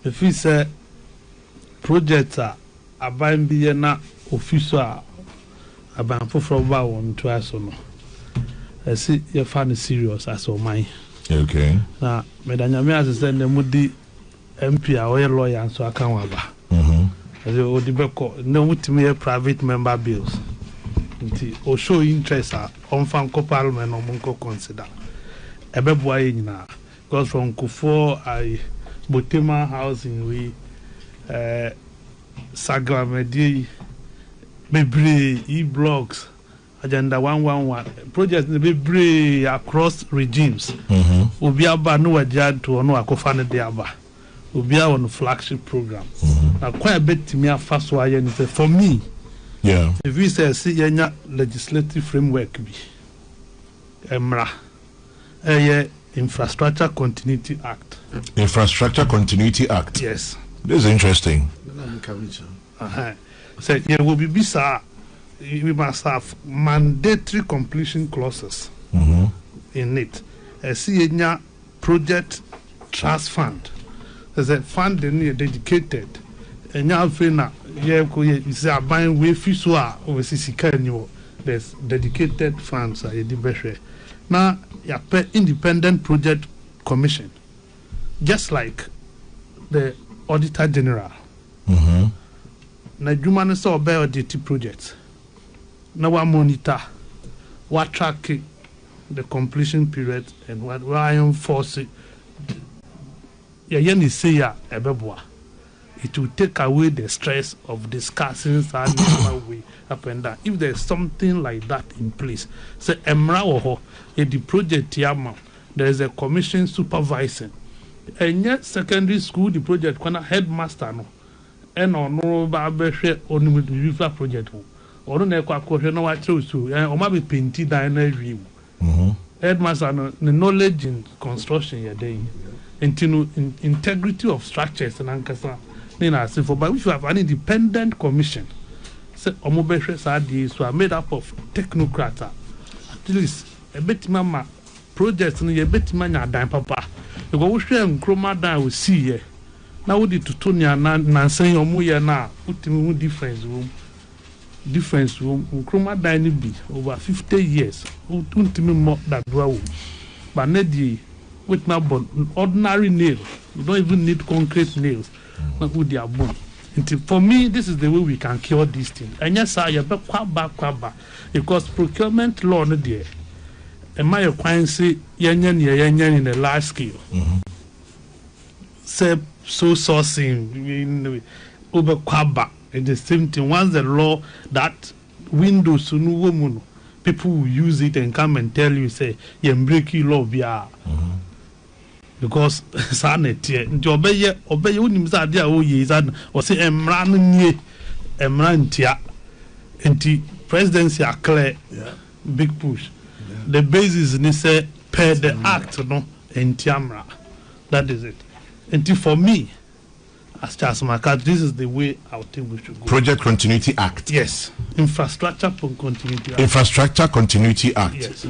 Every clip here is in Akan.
If we say projects are aban bi na official aban for ba won to aso no. I see you find serious as o man. Okay. Na medanyame as say na mudi MP a we lawyer nso aka waba. As o di beko na mutimi private member bills. Nti o show interest on fan ko parliament no monko consider. Ebeboa ye nyina because from Kufo I Botema housing we Sagramedi Bebre e-blocks agenda 111 projects Bebre across regimes. Obi aba no wajad to no akofa ne de aba. Obi on flagship program. Na quite a bit to me afa so aye ni for me. Yeah. If we say see yenya legislative framework bi emra Infrastructure Continuity Act. Infrastructure Continuity Act. Yes. This is interesting. So there will be we must have mandatory completion clauses in it. See project trust fund. There's a fund dedicated. And now there's dedicated funds. Now, you pay independent project commission, just like the Auditor General. Na juma ne so be audit projects. Na wa monitor, wa track the completion period and what enforce it. Yeni say ya ebeboa. It will take away the stress of discussing that way up and down. If there's something like that in place, say emra oho the project yama, there is a commission supervising. And yet secondary school the project kana headmaster no and no ba be hwe onimidifla project ho. Ono na ekwa kohwe na wa chew so o ma be painti dan na awie. Headmaster no knowledge in construction ya dey. Integrity of structures and ankasa. But if you have an independent commission, say so are made up of technocrats, at least a bit mama projects in a bit mania dime papa. You go share chroma down we see here. Now we did to Tonya Nansen or Muya now, put him difference room. Chroma dine be over 50 years. Won't more that well. But Neddy with my ordinary nail. You don't even need concrete nails. Not with their bone. For me, this is the way we can cure these things. And yes, I have kwaba because procurement law no there. And my acquaintance yanyan in a large scale. Say so sourcing over kwaba and the same thing. Once the law that windows no woman people will use it and come and tell you say break law via. Because sanity nti obeye unim za dia o ye za o se emra no nie emra ntia nti presidency are clear big push the basis ni say per the act no ntiamra that is it nti for me as Charles Makat, this is the way I think we should go. Project Continuity Act. Yes. Infrastructure Continuity Act. Infrastructure Continuity Act. Yes.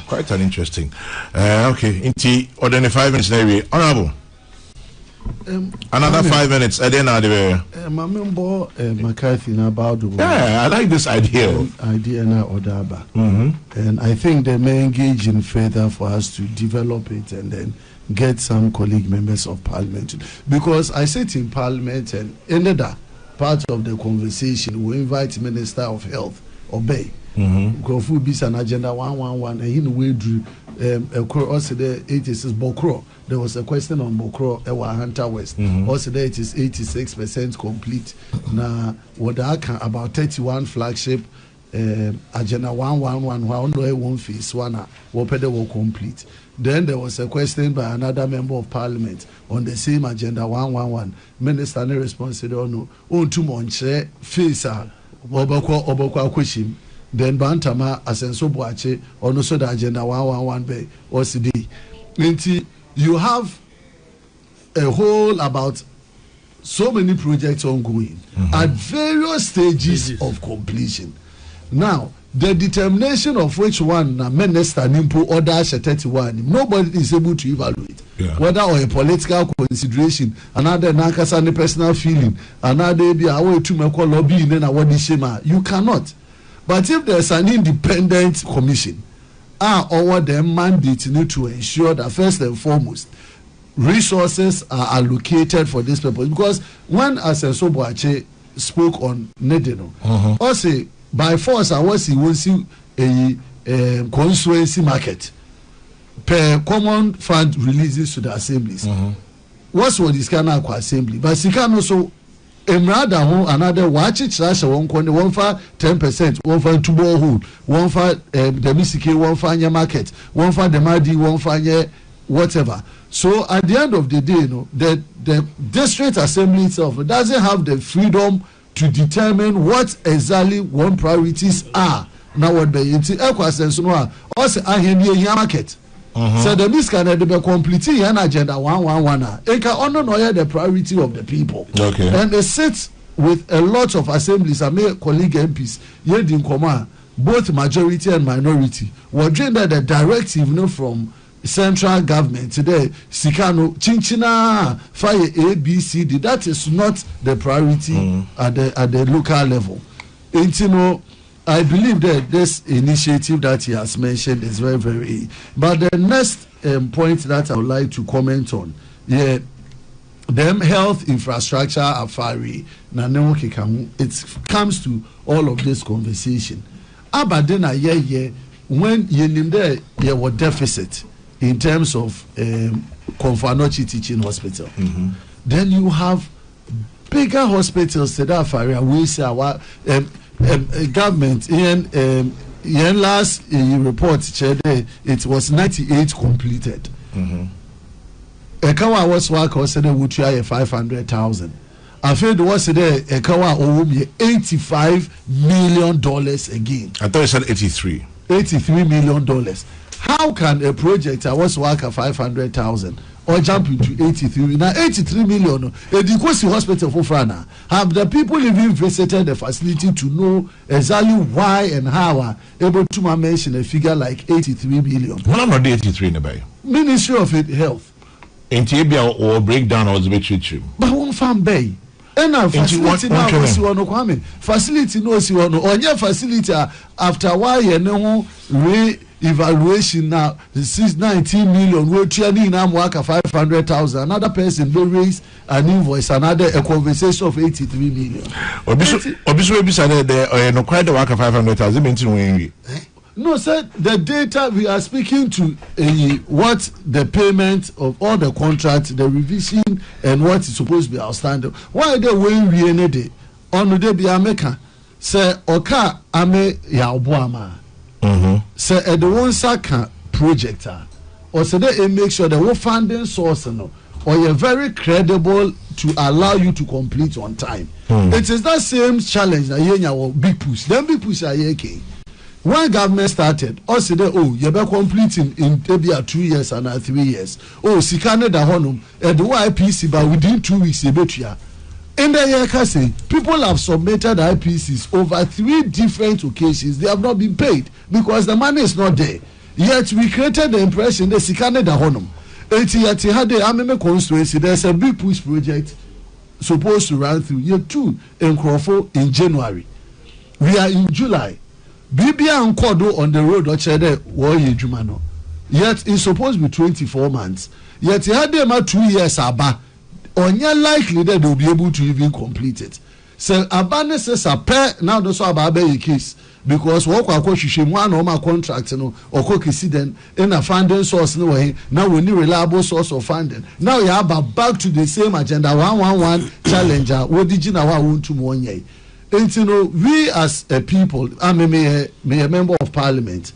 Quite an interesting. Okay. Inti order 5 minutes now. Honorable. Another 5 minutes. I didn't know my member McCarthy about the yeah, I like this idea. Idea na Odaba. And I think they may engage in further for us to develop it and then get some colleague members of parliament, because I sit in parliament and ended that part of the conversation we invite Minister of Health Obey because we be an agenda 111 and in way drew also the 86 Bokro. There was a question on Bokro Ewa Hunter West. Also there it is 86% complete. Now what I can about 31 flagship agenda 111 one phase one will complete. Then there was a question by another member of parliament on the same agenda 111. Minister ne responsible no on two months face obokwa question. Then Bantama Asenso Boache on also the agenda 111 by OCD. You have a whole about so many projects ongoing at various stages of completion. Now, the determination of which one na minister nimpo order 31, nobody is able to evaluate. Whether or a political consideration, another nankasa personal feeling, another be away to make lobby in what shema. You cannot. But if there's an independent commission, our them mandate need to ensure that first and foremost resources are allocated for this purpose. Because when Asenso Boache spoke on Nedeno, also by force I was he will see a constituency market per common fund releases to the assemblies. What's what this kind of assembly? But she can also Emrada home another watch it slash one corner 10%, 1 for 2 borehole, 1 for the Misike, 1 for your market, 1 for the Madi, 1 for your whatever. So at the end of the day, the district assembly itself doesn't have the freedom to determine what exactly one priorities are. Now what be into equasense no also ahemie market. So the miscan be complete an agenda 111. It can honor the priority of the people. Okay. And they sit with a lot of assemblies and make colleague MPs in command, both majority and minority. We're doing that the directive from central government today, Sikano, Chinchina, fire A, B, C, D. That is not the priority at the local level. And I believe that this initiative that he has mentioned is very, very. But the next point that I would like to comment on, them health infrastructure afari it comes to all of this conversation. Abadena when you were deficit in terms of Konfanochi Teaching Hospital, then you have bigger hospitals that are we say our government in last report it was 98 completed. Ekawa was work was said would try 500,000. I feel was there Ekawa $85 million again. I thought you said 83. $83 million. How can a project I was work at 500,000 or jump into 83? Now 83 million. The hospital for Frana. Have the people even visited the facility to know exactly why and how are able to mention a figure like 83 million? Well, I'm not the 83 in the bay. Ministry of Health. In Tibia or breakdown or the bit. But one farm bay. And our facility now was one of Kwame. Facility knows you on your facility after why you know evaluation now. This is 19 million. We're training now work at 500,000. Another person will raise an invoice, another a conversation of 83 million. Obviously, beside no quite the work of 500,000. No, sir, the data we are speaking to what the payment of all the contracts, the revision, and what is supposed to be outstanding. Why they when we any day on the be America say oka ame ya obuama. Say at the one second project or say they make sure the funding source no or you're very credible to allow you to complete on time. It is that same challenge that you big push. Them big push are ayeka. When government started, also said, you better complete in maybe 2 years and 3 years. Sikane da honum, and the IPC, but within 2 weeks, you bet you. In the year, people have submitted IPCs over 3 different occasions. They have not been paid because the money is not there. Yet we created the impression that Sikane da honum. Constituency, there's a big push project supposed to run through year 2 in Crawford in January. We are in July. Bibia and Kodo on the road, yet it's supposed to be 24 months. Yet he had them 2 years, Abba. Only likely that they'll be able to even complete it. So Abba says a pair now those are a case because what one or my contract or cookie then in a funding source no way. Now we need reliable source of funding. Now you have back to the same agenda 111 challenger. What did you know? I want to 1 year. And we as a people, I may a member of parliament,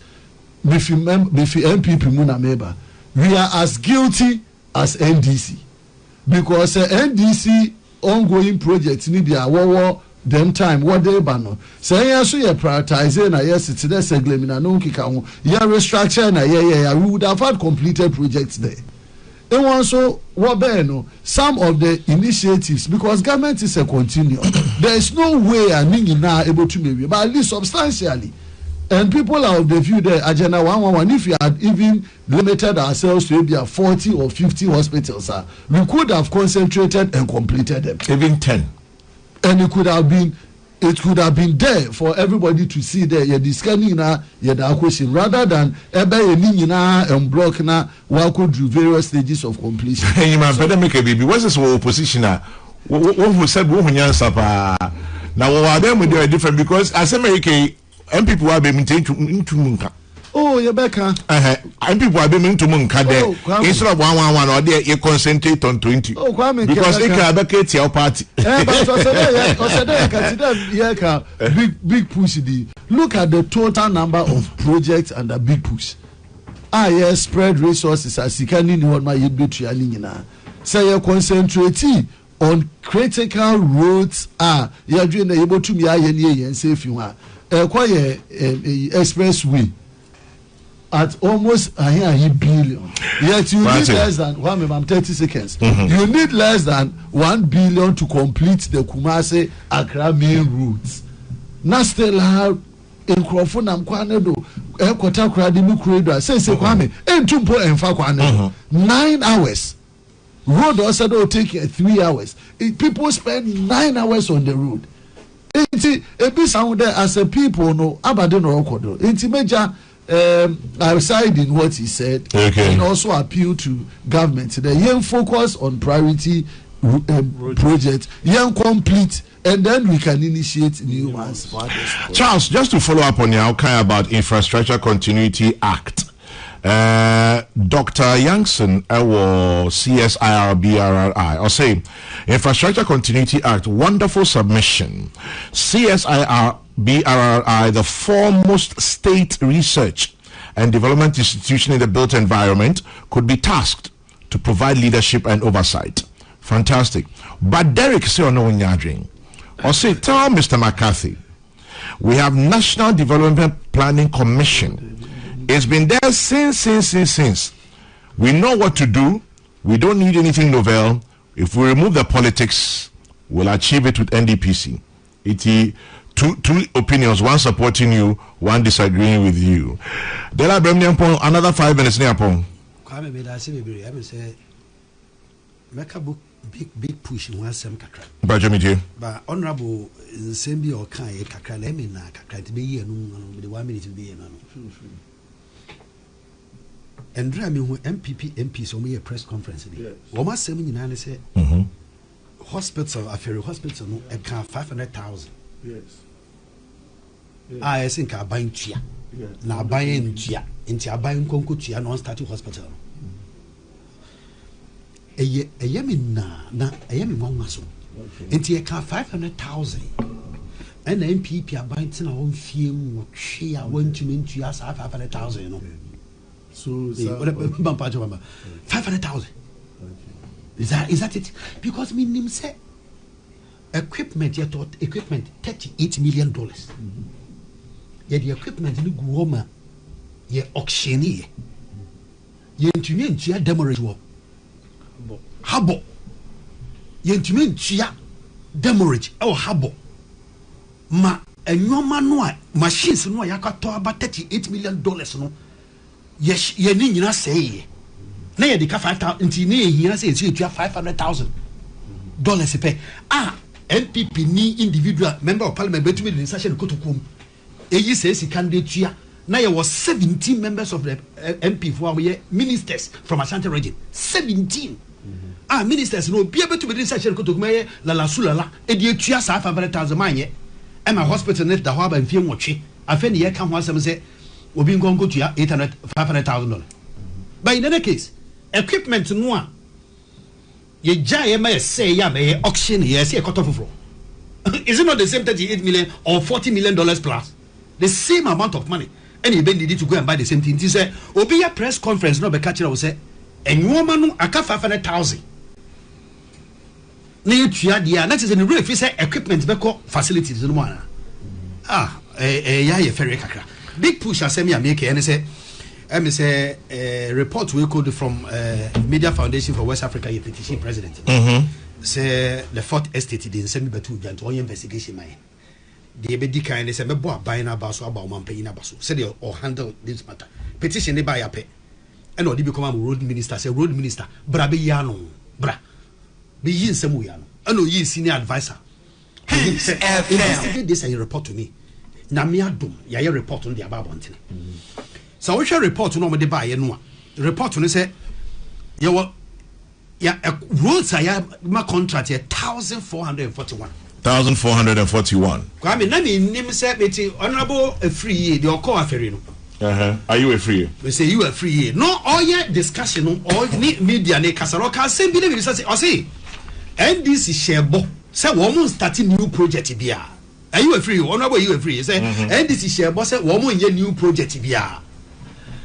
if you MPP Muna member, we are as guilty as NDC because NDC ongoing projects need their them time what they ban. Say yes, we are prioritizing. Yes, it's the segment. No kikamu. Yeah, restructure. Yeah. We would have had completed projects there. And also, some of the initiatives, because government is a continuum, there is no way I'm now able to maybe, but at least substantially, And people are of the view that agenda 111, if we had even limited ourselves to maybe 40 or 50 hospitals, we could have concentrated and completed them. Even 10. And it could have been there for everybody to see there. You're discussing the question rather than and block now what could do various stages of completion. Hey, man, better make a baby. What's this opposition? What we said, now, what are them with you different because as America, and people are being into Munka. Oh, you're back, huh? And people are being into Munka there. Instead of 111 or there, you concentrate on 20. Oh, Kwame, because they can advocate your party. Big push. Look at the total number of projects under big push. Yes, spread resources as you can in what my you'd be training. Say you're concentrating on critical roads. You're doing the able to me and say if you are quite expressway. At almost a billion. Yet you need less than 30 seconds. You need less than 1 billion to complete the Kumasi Accra main routes. Now still have in Crawford and Kwanedo, Ekota Kradimu Corridor. Say Kwame, and Tumpo and Fakwane. 9 hours. Road also don't take 3 hours. People spend 9 hours on the road. It be sound there as a people no Abadan or Okodo. It's major. I side in what he said, and also appeal to government. The young focus on priority projects, young complete, and then we can initiate new ones. Charles, just to follow up on your outcry about Infrastructure Continuity Act, Dr. Youngson, CSIR BRRI, or say Infrastructure Continuity Act, wonderful submission. CSIR BRRI, the foremost state research and development institution in the built environment, could be tasked to provide leadership and oversight. Fantastic. But Derek say no nyadring. Or say tell Mr. McCarthy, we have National Development Planning Commission. It's been there since. We know what to do. We don't need anything novel. If we remove the politics, we'll achieve it with NDPC. Two opinions, one supporting you, one disagreeing with you. There are another 5 minutes near Pong. Kwame made us say, make a book big push in one sem kakra. But honorable Sembi or Kai kakra, let me na kakra to be here, no, the 1 minute to be here. And driving who MPs on a press conference. Woma seminar and say, hospital, a ferry hospital, no, and 500,000. Yes. I think I buying chia. Now buying chia. Into buying conco chia non-static hospital. A yemin na a yemin one muscle. Into a car 500,000. And the MPP are buying our own film, chia, 1 to mean chia 500,000, you know. So 500,000. Is that it? Because me name say equipment $38 million. Yet the equipment in the Guoma ye auctioneer. Ye intumen chia demorage wo. Habo. Ye intumen chia demorage or habo. Ma enyoma no machines no yakato about $38 million no. Yes, ye ni nyina say. Na ye de ka 5,000 nti na ye hia say you $500,000 pay. NPP ni individual member of parliament between the session kotokum. Eyi says he candidate here. Now there was 17 members of the MP for ministers from Ashanti region. 17. Ministers no be able to be in session kotokum la sulala. E die tua sa 500,000 manye. E ma hospital net da ho aba mfie nwotwe. Afa ne ye ka ho asem say obi ngongo tua $500,000. But in any case, equipment no a ye jay may say ya may auction here see a cut off. Is it not the same 38 million or $40 million plus? The same amount of money. And you need to go and buy the same thing. He said, Obi a press conference no be catch will say, and woman no aka 500,000. Na tua dia that is in the real if say equipment be facilities no one. Yeah ferry kakra. Big push asem ya make and say report we code from Media Foundation for West Africa, your petition president. Say the fourth estate didn't send me to investigation. the ebedi kind is a mebo aban na baso about man pay na baso said or handle this matter petition they buy a pay and or they become a road minister say road minister bra be yano bra be yin semu yano and no yin senior advisor investigate this and you report to me na me adom ya report on the ababontin so we shall report no me dey buy no report no say roads are my contract here 1,441. 1,441. Kwame, na me name say me honorable a free year the call aferi no. Are you a free? We say you a free year. No all your discussion no all media ne kasaro ka same be we say o say NDC shebo say we mo starting new project bia. Are you a free? Honorable you a free? Say NDC shebo say we mo nye new project bia.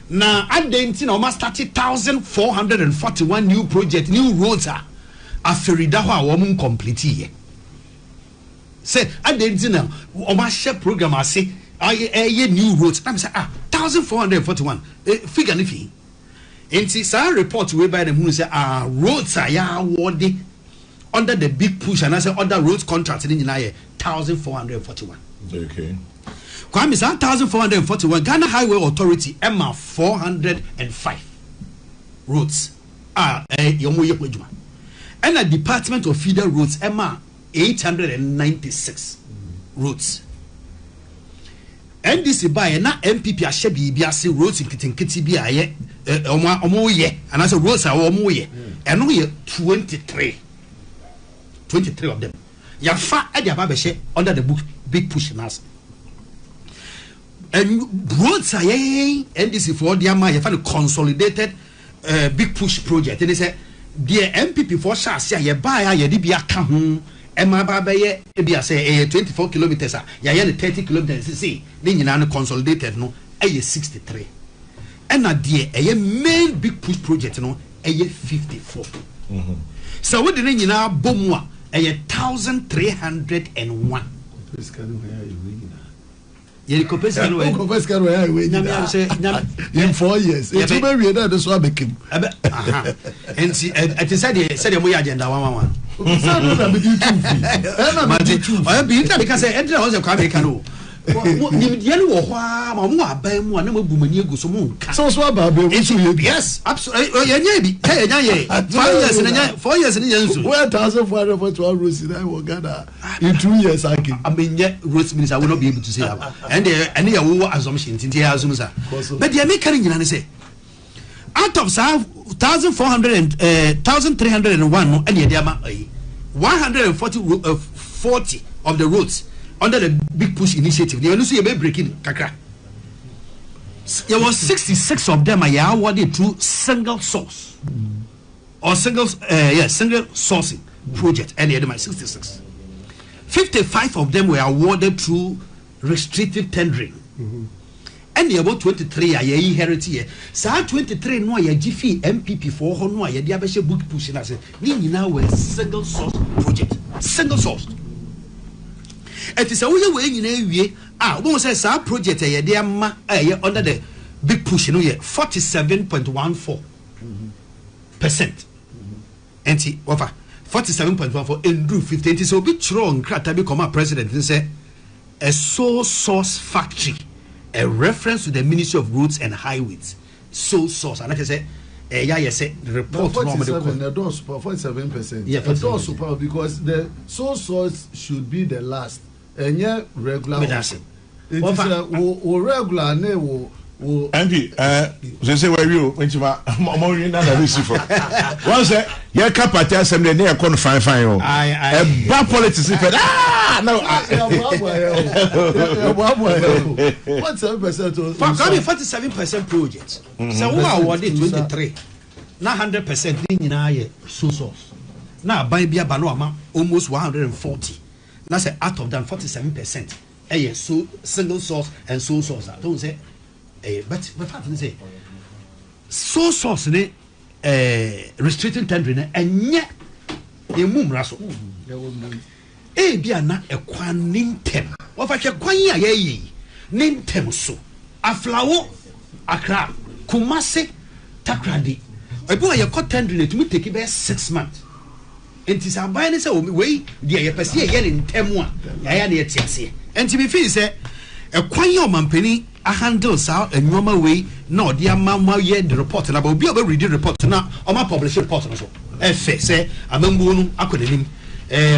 Na adenti na o ma start 1,441 new project new roads a aferida ho a wo mo complete here. Say adenti na o ma share program ase aye new roads. I say 1,441 figure ni fi. Enti sa report we by them who say roads are ya awarded under the big push and I say other roads contracts in nyina 1,441. Okay. Kwame, 1,441 Ghana Highway Authority Emma 405 roads yomo ye kwejuma and the Department of Feeder Roads Emma 896 roads NDC by na MPP ahye bibia se roads nkitinkiti bi aye omo ye and I say roads are omo ye eno ye 23 of them yafa e dia ba be she under the big push nas. And roads are NDC for the you find a consolidated big push project. And they say the MPP for Shas ya buy ya di bia ka ho Emma Baba ye bia say 24 kilometers ya 30 kilometers see ni nyina no consolidated no 63. And na the main big push project no 54. So what the nyina bomu a 1,301. In 4 years. It's very weird that this one became. And see, at the side, said the way agenda 111. I be because I entered also Kwame Kano. Yes, absolutely. 4 years in 1,441 roads in Ghana in 2 years. I mean, yet roads minister I will not be able to say that. And any assumptions in the Azumza. But they are making and say out of 1,301 any 140 of the roads under the big push initiative. They also be breaking kakra. There was 66 of them are awarded through single source or single sourcing project. And they had 66. 55 of them were awarded through restricted tendering. And the about 23 are inherited here. So 23 no ya GFI MPP for no ya diabeshe book push na say ni now were single source project. Single source. It is a way we we say sa project ya dey ma under the big push no 47.14%. And over 47.14 and do 50. So be strong crata become a president and say a sole source factory, a reference to the Ministry of Roads and Highways. Sole source, and like I say the report 47%. Yeah, super because the sole source should be the last. And yeah, regular. It is regular ne MP, they say where you went to my for. Once your capacity assembly near con fine. I bad politics. No, 47% projects. So who awarded 23? Now 100% in so source. Now by Bia Banoama almost 140. Now say out of them 47%. So single source and sole source. Don't say. But fact say so source ne restricted tendering and yet a mum raso bia na ekwa nintem what fa kwan ya ye nintem so aflawo akra kumase takradi ebu ya ko tendering to me take be 6 months enti sa buy ne say we dia ye pese ye nintem a ya na ye tiase and to be fair say a quiet mampeni a handle sa a normal way no dear mamma yet the report and about be able to read the report now on my published report also say a member acronym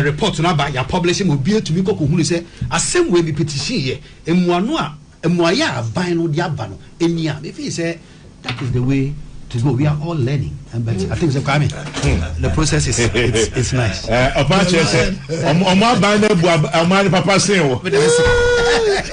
report now by your publishing will be to me who say a same way be petition ye and moanoa and moya bino diabano and ya if he say that is the way to go. We are all learning, but I think it's Kwame. The process is it's nice. Papa say, "Oma bana bu, oma papa say."